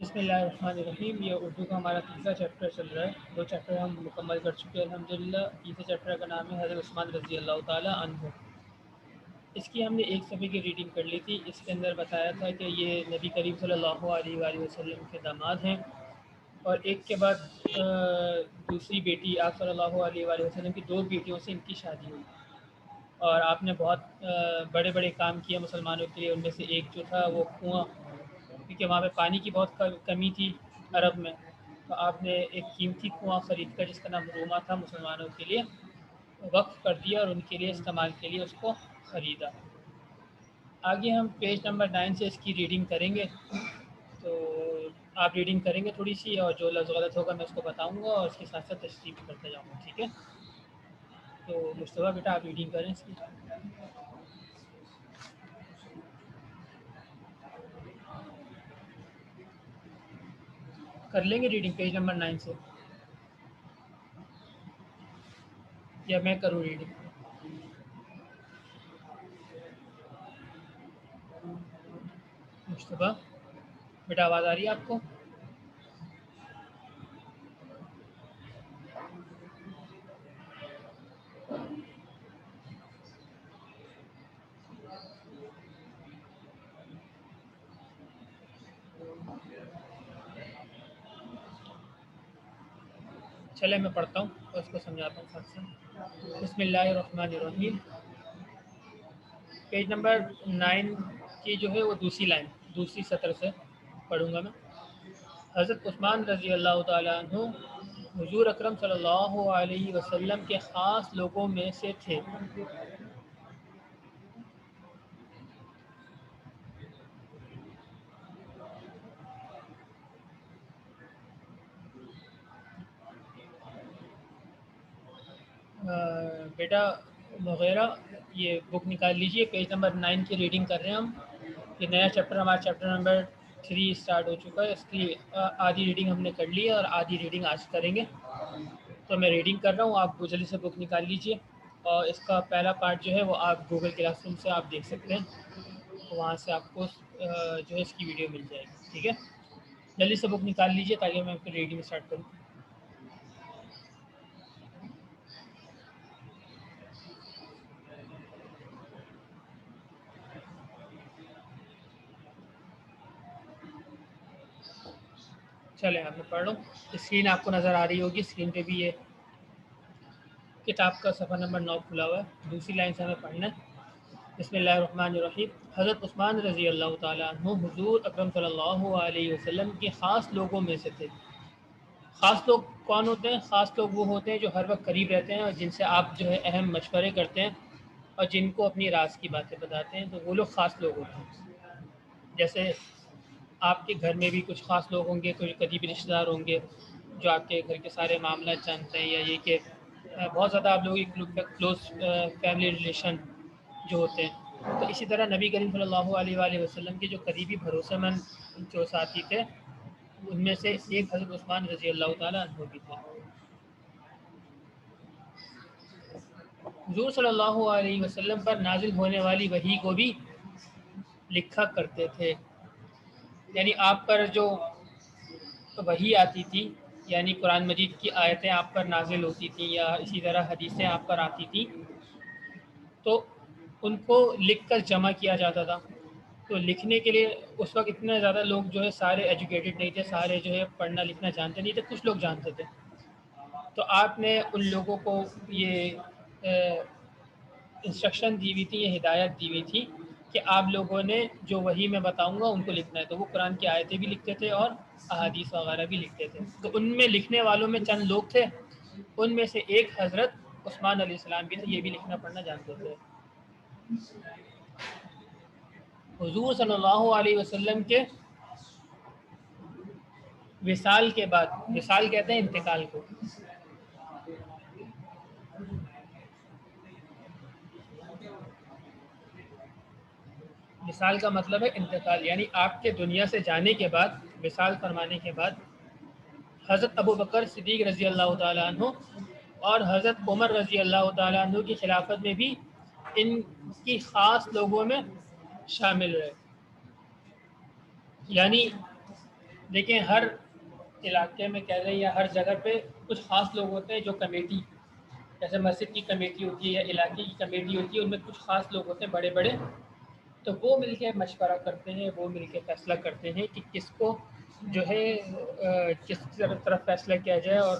بسم اللہ الرحمن الرحیم۔ یہ اردو کا ہمارا تیسرا چیپٹر چل رہا ہے۔ 2 چیپٹر ہم مکمل کر چکے ہیں الحمدللہ۔ تیسرے چیپٹر کا نام ہے حضرت عثمان رضی اللہ تعالیٰ عنہ۔ اس کی ہم نے ایک صفحے کی ریڈنگ کر لی تھی۔ اس کے اندر بتایا تھا کہ یہ نبی کریم صلی اللہ علیہ وآلہ وسلم کے داماد ہیں، اور ایک کے بعد دوسری بیٹی آپ صلی اللہ علیہ وآلہ وسلم کی 2 بیٹیوں سے ان کی شادی ہوئی، اور آپ نے بہت بڑے بڑے کام کیے مسلمانوں کے لیے۔ ان میں سے ایک جو تھا وہ کنواں، کیونکہ وہاں پہ پانی کی بہت کمی تھی عرب میں، تو آپ نے ایک قیمتی کنواں خرید کر جس کا نام روما تھا مسلمانوں کے لیے وقف کر دیا، اور ان کے لیے استعمال کے لیے اس کو خریدا۔ آگے ہم پیج نمبر 9 سے اس کی ریڈنگ کریں گے، تو آپ ریڈنگ کریں گے تھوڑی سی، اور جو لفظ غلط ہوگا میں اس کو بتاؤں گا اور اس کے ساتھ ساتھ تشریح بھی کرتا جاؤں گا، ٹھیک ہے؟ تو مصطفیٰ بیٹا آپ ریڈنگ کریں اس کی۔ کر لیں گے ریڈنگ پیج نمبر 9 سے، یا میں کروں ریڈنگ؟ مصطفیٰ بیٹا آواز آ رہی ہے آپ کو؟ چلے میں پڑھتا ہوں اور اس کو سمجھاتا ہوں ساتھ ساتھ۔ بسم اللہ الرحمن الرحیم۔ پیج نمبر 9 کی جو ہے وہ دوسری لائن، دوسری سطر سے پڑھوں گا میں۔ حضرت عثمان رضی اللہ تعالیٰ عنہ حضور اکرم صلی اللہ علیہ وسلم کے خاص لوگوں میں سے تھے۔ بیٹا مغیرہ یہ بک نکال لیجئے، پیج نمبر 9 کی ریڈنگ کر رہے ہیں ہم۔ یہ نیا چیپٹر ہمارا چیپٹر نمبر 3 اسٹارٹ ہو چکا ہے۔ اس کی آدھی ریڈنگ ہم نے کر لی ہے اور آدھی ریڈنگ آج کریں گے۔ تو میں ریڈنگ کر رہا ہوں، آپ جلدی سے بک نکال لیجئے، اور اس کا پہلا پارٹ جو ہے وہ آپ گوگل کلاس روم سے آپ دیکھ سکتے ہیں، وہاں سے آپ کو جو ہے اس کی ویڈیو مل جائے گی، ٹھیک ہے؟ جلدی سے بک نکال لیجئے تاکہ میں پھر ریڈنگ اسٹارٹ کروں۔ چلیں اب میں پڑھ لوں۔ اسکرین آپ کو نظر آ رہی ہوگی، اسکرین پہ بھی یہ کتاب کا صفحہ نمبر 9 کھلا ہوا ہے، دوسری لائن سے ہمیں پڑھنا ہے۔ بسم اللہ الرحمن الرحیم۔ حضرت عثمان رضی اللہ تعالیٰ عنہ حضور اکرم صلی اللہ علیہ وسلم کے خاص لوگوں میں سے تھے۔ خاص لوگ کون ہوتے ہیں؟ خاص لوگ وہ ہوتے ہیں جو ہر وقت قریب رہتے ہیں اور جن سے آپ جو ہے اہم مشورے کرتے ہیں اور جن کو اپنی راز کی باتیں بتاتے ہیں، تو وہ لوگ خاص لوگ ہوتے ہیں۔ جیسے آپ کے گھر میں بھی کچھ خاص لوگ ہوں گے، کوئی قریبی رشتہ دار ہوں گے جو آپ کے گھر کے سارے معاملات جانتے ہیں، یا یہ کہ بہت زیادہ آپ لوگوں کی کلوز فیملی ریلیشن جو ہوتے ہیں۔ تو اسی طرح نبی کریم صلی اللہ علیہ وآلہ وسلم کے جو قریبی بھروسہ مند جو ساتھی تھے، ان میں سے ایک حضرت عثمان رضی اللہ تعالیٰ عنہ بھی تھے۔ حضور صلی اللہ علیہ وسلم پر نازل ہونے والی وحی کو بھی لکھا کرتے تھے، یعنی آپ پر جو وحی آتی تھی، یعنی قرآن مجید کی آیتیں آپ پر نازل ہوتی تھیں یا اسی طرح حدیثیں آپ پر آتی تھیں، تو ان کو لکھ کر جمع کیا جاتا تھا۔ تو لکھنے کے لیے اس وقت اتنے زیادہ لوگ جو ہے سارے ایجوکیٹڈ نہیں تھے، سارے جو ہے پڑھنا لکھنا جانتے نہیں تھے، کچھ لوگ جانتے تھے۔ تو آپ نے ان لوگوں کو یہ انسٹرکشن دی ہوئی تھی، یہ ہدایت دی ہوئی تھی کہ آپ لوگوں نے جو وحی میں بتاؤں گا ان کو لکھنا ہے۔ تو وہ قرآن کی آیتیں بھی لکھتے تھے اور احادیث وغیرہ بھی لکھتے تھے۔ تو ان میں لکھنے والوں میں چند لوگ تھے، ان میں سے ایک حضرت عثمان علیہ السلام بھی تھے، یہ بھی لکھنا پڑھنا جانتے تھے۔ حضور صلی اللہ علیہ وسلم کے وصال کے بعد، وصال کہتے ہیں انتقال کو، وصال کا مطلب ہے انتقال، یعنی آپ کے دنیا سے جانے کے بعد، وصال فرمانے کے بعد حضرت ابو بکر صدیق رضی اللہ تعالیٰ عنہ اور حضرت عمر رضی اللہ تعالیٰ عنہ کی خلافت میں بھی ان کی خاص لوگوں میں شامل رہے۔ یعنی دیکھیں ہر علاقے میں کہہ رہے ہیں یا ہر جگہ پہ کچھ خاص لوگ ہوتے ہیں جو کمیٹی، جیسے مسجد کی کمیٹی ہوتی ہے یا علاقے کی کمیٹی ہوتی ہے، ان میں کچھ خاص لوگ ہوتے ہیں بڑے بڑے، تو وہ مل کے مشورہ کرتے ہیں، وہ مل کے فیصلہ کرتے ہیں کہ کس کو جو ہے کس طرف فیصلہ کیا جائے اور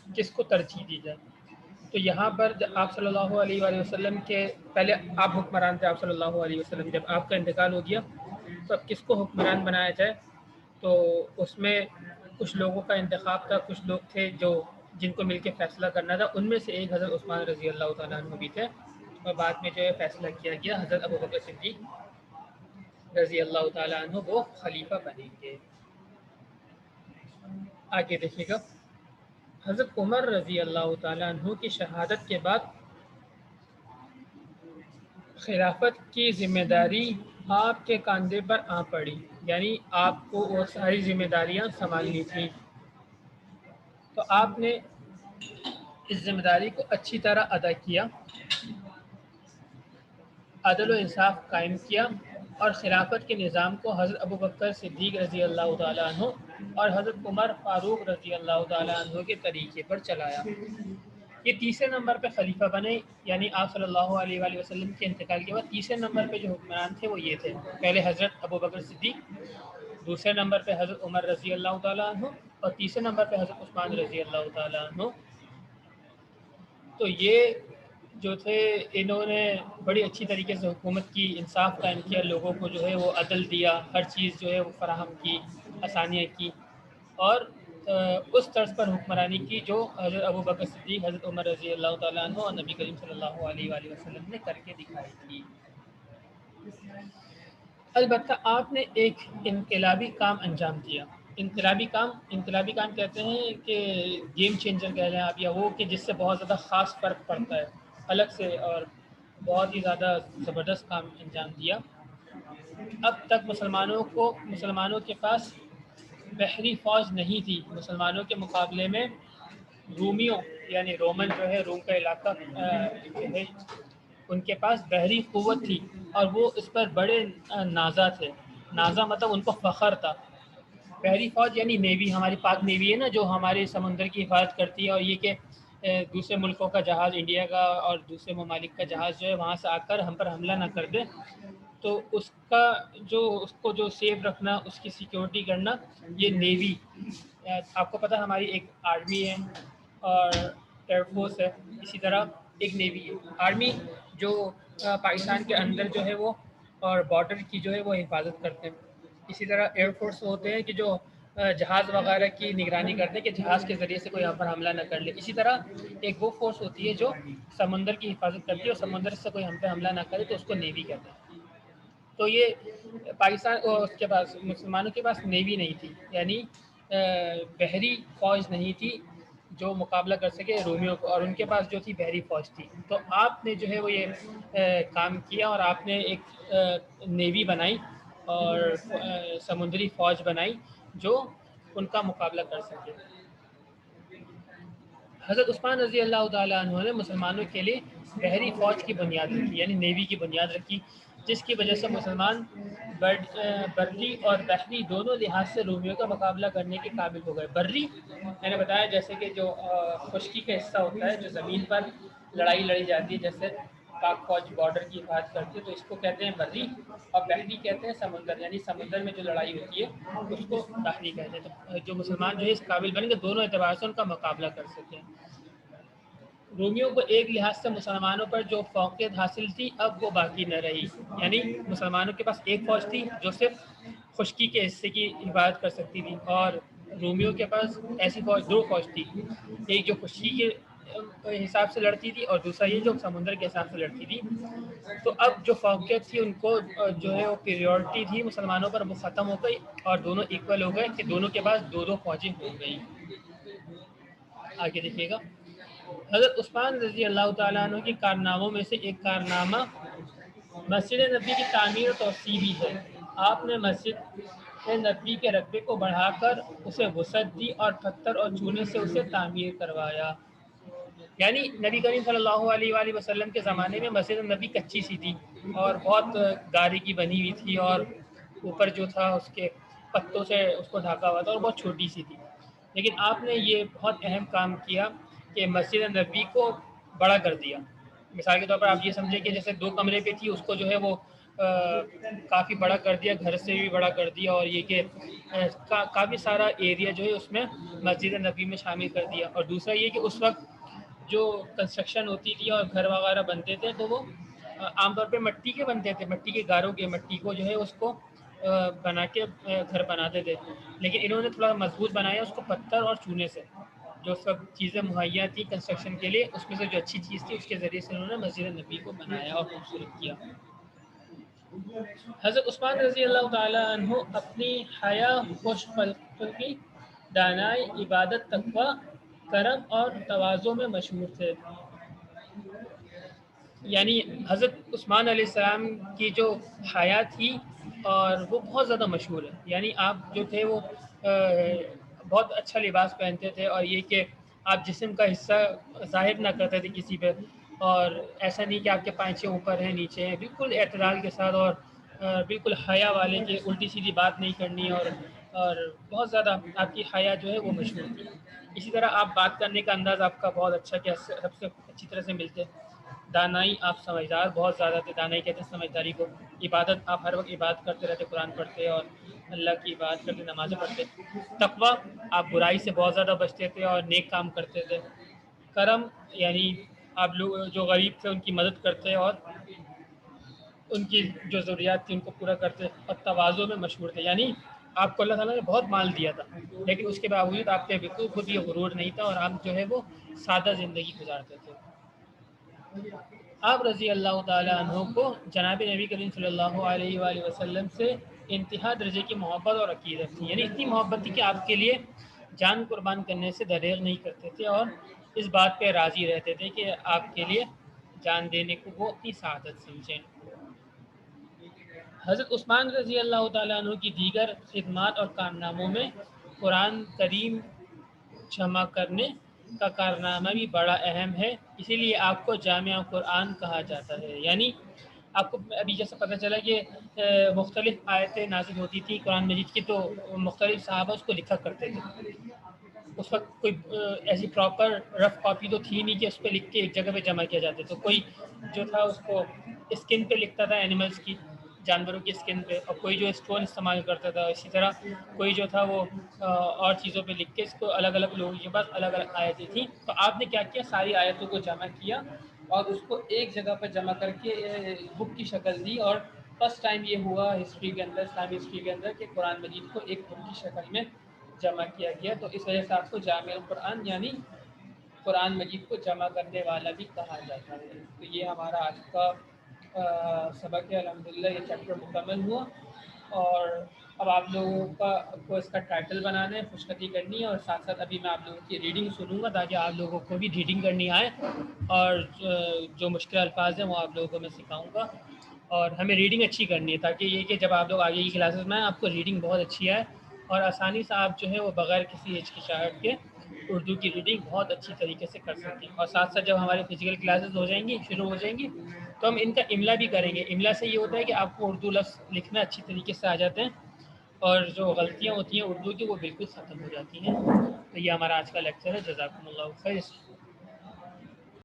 کس کو ترجیح دی جائے۔ تو یہاں پر آپ صلی اللہ علیہ وآلہ وسلم کے پہلے آپ حکمران تھے، آپ صلی اللہ علیہ وسلم، جب آپ کا انتقال ہو گیا تو اب کس کو حکمران بنایا جائے، تو اس میں کچھ لوگوں کا انتخاب تھا، کچھ لوگ تھے جو جن کو مل کے فیصلہ کرنا تھا، ان میں سے ایک حضرت عثمان رضی اللہ تعالیٰ عنہ بھی تھے، اور بعد میں جو ہے فیصلہ کیا گیا حضرت ابوبکر صدیق رضی اللہ تعالیٰ عنہ وہ خلیفہ بنیں گے۔ آگے دیکھیے گا، حضرت عمر رضی اللہ تعالیٰ عنہ کی شہادت کے بعد خلافت کی ذمہ داری آپ کے کاندھے پر آ پڑی، یعنی آپ کو وہ ساری ذمہ داریاں سنبھالنی تھیں، تو آپ نے اس ذمہ داری کو اچھی طرح ادا کیا، عدل و انصاف قائم کیا، اور خلافت کے نظام کو حضرت ابوبکر صدیق رضی اللہ تعالیٰ عنہ اور حضرت عمر فاروق رضی اللہ تعالیٰ عنہ کے طریقے پر چلایا۔ یہ تیسرے نمبر پہ خلیفہ بنے، یعنی آپ صلی اللہ علیہ وآلہ وسلم کے انتقال کے بعد تیسرے نمبر پہ جو حکمران تھے وہ یہ تھے، پہلے حضرت ابوبکر صدیق، دوسرے نمبر پہ حضرت عمر رضی اللہ تعالیٰ عنہ، اور تیسرے نمبر پہ حضرت عثمان رضی اللہ تعالیٰ عنہ۔ تو یہ جو تھے انہوں نے بڑی اچھی طریقے سے حکومت کی، انصاف قائم کیا، لوگوں کو جو ہے وہ عدل دیا، ہر چیز جو ہے وہ فراہم کی، آسانیاں کی، اور اس طرز پر حکمرانی کی جو حضرت ابوبکر صدیق، حضرت عمر رضی اللہ تعالیٰ عنہ اور نبی کریم صلی اللہ علیہ وآلہ وسلم نے کر کے دکھائی تھی۔ البتہ آپ نے ایک انقلابی کام انجام دیا۔ انقلابی کام کہتے ہیں کہ گیم چینجر کہہ لیں آپ، یا وہ کہ جس سے بہت زیادہ خاص فرق پڑتا ہے الگ سے، اور بہت ہی زیادہ زبردست کام انجام دیا۔ اب تک مسلمانوں کے پاس بحری فوج نہیں تھی، مسلمانوں کے مقابلے میں رومیوں یعنی رومن جو ہے روم کا علاقہ ہے، ان کے پاس بحری قوت تھی، اور وہ اس پر بڑے نازا تھے۔ نازا مطلب ان کو فخر تھا۔ بحری فوج یعنی نیوی، ہماری پاک نیوی ہے نا، جو ہمارے سمندر کی حفاظت کرتی ہے، اور یہ کہ دوسرے ملکوں کا جہاز، انڈیا کا اور دوسرے ممالک کا جہاز جو ہے وہاں سے آ کر ہم پر حملہ نہ کر دے، تو اس کو جو سیف رکھنا، اس کی سیکیورٹی کرنا، یہ نیوی۔ آپ کو پتہ ہماری ایک آرمی ہے اور ایئر فورس ہے، اسی طرح ایک نیوی ہے۔ آرمی جو پاکستان کے اندر جو ہے وہ اور بارڈر کی جو ہے وہ حفاظت کرتے ہیں، اسی طرح ایئر فورس ہوتے ہیں کہ جو جہاز وغیرہ کی نگرانی کرتے ہیں کہ جہاز کے ذریعے سے کوئی ہم پر حملہ نہ کر لے۔ اسی طرح ایک وہ فورس ہوتی ہے جو سمندر کی حفاظت کرتی ہے، اور سمندر سے کوئی ہم پہ حملہ نہ کرے تو اس کو نیوی کہتے ہیں۔ تو یہ پاکستان اس کے پاس، مسلمانوں کے پاس نیوی نہیں تھی، یعنی بحری فوج نہیں تھی جو مقابلہ کر سکے رومیوں کو، اور ان کے پاس جو تھی بحری فوج تھی۔ تو آپ نے جو ہے وہ یہ کام کیا، اور آپ نے ایک نیوی بنائی اور سمندری فوج بنائی جو ان کا مقابلہ کر سکے۔ حضرت عثمان رضی اللہ تعالیٰ عنہ نے مسلمانوں کے لیے بحری فوج کی بنیاد رکھی، یعنی نیوی کی بنیاد رکھی، جس کی وجہ سے مسلمان بری اور بحری دونوں لحاظ سے رومیوں کا مقابلہ کرنے کے قابل ہو گئے۔ بری میں نے بتایا جیسے کہ جو خشکی کا حصہ ہوتا ہے، جو زمین پر لڑائی لڑی جاتی ہے، جیسے پاک فوج بارڈر کی حفاظت کرتی ہے، تو اس کو کہتے ہیں بری، اور بحری کہتے ہیں سمندر، یعنی سمندر میں جو لڑائی ہوتی ہے اس کو بحری کہتے ہیں۔ تو جو مسلمان جو ہے اس قابل بنے کہ دونوں اعتبار سے ان کا مقابلہ کر سکیں۔ رومیوں کو ایک لحاظ سے مسلمانوں پر جو فوقیت حاصل تھی اب وہ باقی نہ رہی، یعنی مسلمانوں کے پاس ایک فوج تھی جو صرف خشکی کے حصے کی حفاظت کر سکتی تھی، اور رومیوں کے پاس ایسی دو فوج تھی، ایک جو خشکی کے حساب سے لڑتی تھی اور دوسرا یہ جو سمندر کے حساب سے لڑتی تھی۔ تو اب جو فوقیت تھی ان کو جو ہے وہ پیریورٹی تھی مسلمانوں پر، وہ ختم ہو گئی، اور دونوں ایکول ہو گئے کہ دونوں کے پاس دو فوجیں ہو گئی۔ آگے دیکھیے گا، حضرت عثمان رضی اللہ تعالیٰ عنہ کے کارناموں میں سے ایک کارنامہ مسجد نبی کی تعمیر و توسیع بھی ہے۔ آپ نے مسجد نبی کے رقبے کو بڑھا کر اسے وسعت دی، اور پتھر اور چونے سے اسے تعمیر کروایا۔ یعنی نبی کریم صلی اللہ علیہ وآلہ وسلم کے زمانے میں مسجد نبی کچی سی تھی اور بہت گارے کی بنی ہوئی تھی، اور اوپر جو تھا اس کے پتوں سے اس کو ڈھکا ہوا تھا اور بہت چھوٹی سی تھی، لیکن آپ نے یہ بہت اہم کام کیا کہ مسجد نبوی کو بڑا کر دیا۔ مثال کے طور پر آپ یہ سمجھیں کہ جیسے 2 کمرے پہ تھی، اس کو جو ہے وہ کافی بڑا کر دیا، گھر سے بھی بڑا کر دیا، اور یہ کہ کافی سارا ایریا جو ہے اس میں مسجد نبوی میں شامل کر دیا۔ اور دوسرا یہ کہ اس وقت جو کنسٹرکشن ہوتی تھی اور گھر وغیرہ بنتے تھے تو وہ عام طور پہ مٹی کے بنتے تھے، مٹی کے گاروں کے، مٹی کو جو ہے اس کو بنا کے گھر بناتے تھے، لیکن انہوں نے تھوڑا مضبوط بنایا اس کو پتھر اور چونے سے، جو سب چیزیں مہیا تھی کنسٹرکشن کے لیے اس میں سے جو اچھی چیز تھی اس کے ذریعے سے انہوں نے مسجد نبی کو بنایا اور خوبصورت کیا۔ حضرت عثمان رضی اللہ تعالیٰ عنہ اپنی حیا، خوش خلقی، دانائی، عبادت، تقوی، کرم اور تواضع میں مشہور تھے۔ یعنی حضرت عثمان علیہ السلام کی جو حیا تھی اور وہ بہت زیادہ مشہور ہے، یعنی آپ جو تھے وہ بہت اچھا لباس پہنتے تھے، اور یہ کہ آپ جسم کا حصہ ظاہر نہ کرتے تھے کسی پہ، اور ایسا نہیں کہ آپ کے پائنچے اوپر ہیں نیچے ہیں، بالکل اعتدال کے ساتھ، اور بالکل حیا والے کہ الٹی سیدھی بات نہیں کرنی، اور بہت زیادہ آپ کی حیا جو ہے وہ مشہور تھی۔ اسی طرح آپ بات کرنے کا انداز آپ کا بہت اچھا، کہ سب سے اچھی طرح سے ملتے۔ دانائی، آپ سمجھدار بہت زیادہ تھے، دانائی کہتے ہیں سمجھداری کو۔ عبادت، آپ ہر وقت عبادت کرتے رہتے، قرآن پڑھتے اور اللہ کی عبادت کرتے، نمازیں پڑھتے۔ تقوی، آپ برائی سے بہت زیادہ بچتے تھے اور نیک کام کرتے تھے۔ کرم، یعنی آپ لوگ جو غریب تھے ان کی مدد کرتے اور ان کی جو ضروریات تھی ان کو پورا کرتے، اور تواضع میں مشہور تھے، یعنی آپ کو اللہ تعالیٰ نے بہت مال دیا تھا، لیکن اس کے باوجود آپ کے بالکل خود یہ غرور نہیں تھا، اور آپ جو ہے وہ سادہ زندگی گزارتے تھے۔ آپ رضی اللہ تعالیٰ عنہ کو جناب نبی کریم صلی اللہ علیہ وآلہ وسلم سے انتہا درجے کی محبت اور عقیدت تھی، یعنی اتنی محبت تھی کہ آپ کے لیے جان قربان کرنے سے دریغ نہیں کرتے تھے، اور اس بات پہ راضی رہتے تھے کہ آپ کے لیے جان دینے کو وہ اپنی سعادت سمجھیں۔ حضرت عثمان رضی اللہ تعالیٰ عنہ کی دیگر خدمات اور کارناموں میں قرآن کریم جمع کرنے کا کارنامہ بھی بڑا اہم ہے، اسی لیے آپ کو جامع قرآن کہا جاتا ہے۔ یعنی آپ کو ابھی جیسے پتہ چلا کہ مختلف آیتیں نازل ہوتی تھی قرآن مجید کی، تو مختلف صحابہ اس کو لکھا کرتے تھے۔ اس وقت کوئی ایسی پراپر رف کاپی تو تھی نہیں کہ اس پہ لکھ کے ایک جگہ پہ جمع کیا جاتا، تو کوئی جو تھا اس کو اسکن پہ لکھتا تھا، اینیملز کی، جانوروں کی اسکن پہ، اور کوئی جو اسٹون استعمال کرتا تھا، اسی طرح کوئی جو تھا وہ اور چیزوں پہ لکھ کے اس کو الگ الگ لوگوں کے پاس الگ الگ آیتیں تھیں، تو آپ نے کیا کیا، ساری آیتوں کو جمع کیا اور اس کو ایک جگہ پر جمع کر کے بک کی شکل دی، اور فرسٹ ٹائم یہ ہوا ہسٹری کے اندر، اسلامی ہسٹری کے اندر، کہ قرآن مجید کو ایک بک کی شکل میں جمع کیا گیا، تو اس وجہ سے آپ کو جامع القرآن یعنی قرآن مجید کو جمع کرنے والا بھی کہا جاتا ہے۔ تو یہ ہمارا آج کا سبق ہے، الحمدللہ یہ چیپٹر مکمل ہوا، اور اب آپ لوگوں کو اس کا ٹائٹل بنانا ہے، خوشخطی کرنی ہے، اور ساتھ ساتھ ابھی میں آپ لوگوں کی ریڈنگ سنوں گا تاکہ آپ لوگوں کو بھی ریڈنگ کرنی آئے، اور جو مشکل الفاظ ہیں وہ آپ لوگوں کو میں سکھاؤں گا، اور ہمیں ریڈنگ اچھی کرنی ہے تاکہ یہ کہ جب آپ لوگ آگے کی کلاسز میں آئیں آپ کو ریڈنگ بہت اچھی آئے، اور آسانی سے آپ جو ہے وہ بغیر کسی ہچکچاہٹ کے اردو کی ریڈنگ بہت اچھی طریقے سے کر سکیں۔ اور ساتھ ساتھ جب ہماری فزیکل کلاسز ہو جائیں گی، شروع ہو جائیں گی، تو ہم ان کا املا بھی کریں گے۔ املا سے یہ ہوتا ہے کہ آپ کو اردو لفظ لکھنا اچھی طریقے سے آ جاتے ہیں، اور جو غلطیاں ہوتی ہیں اردو کی وہ بالکل ختم ہو جاتی ہیں۔ تو یہ ہمارا آج کا لیکچر ہے، جزاکم اللہ خیر۔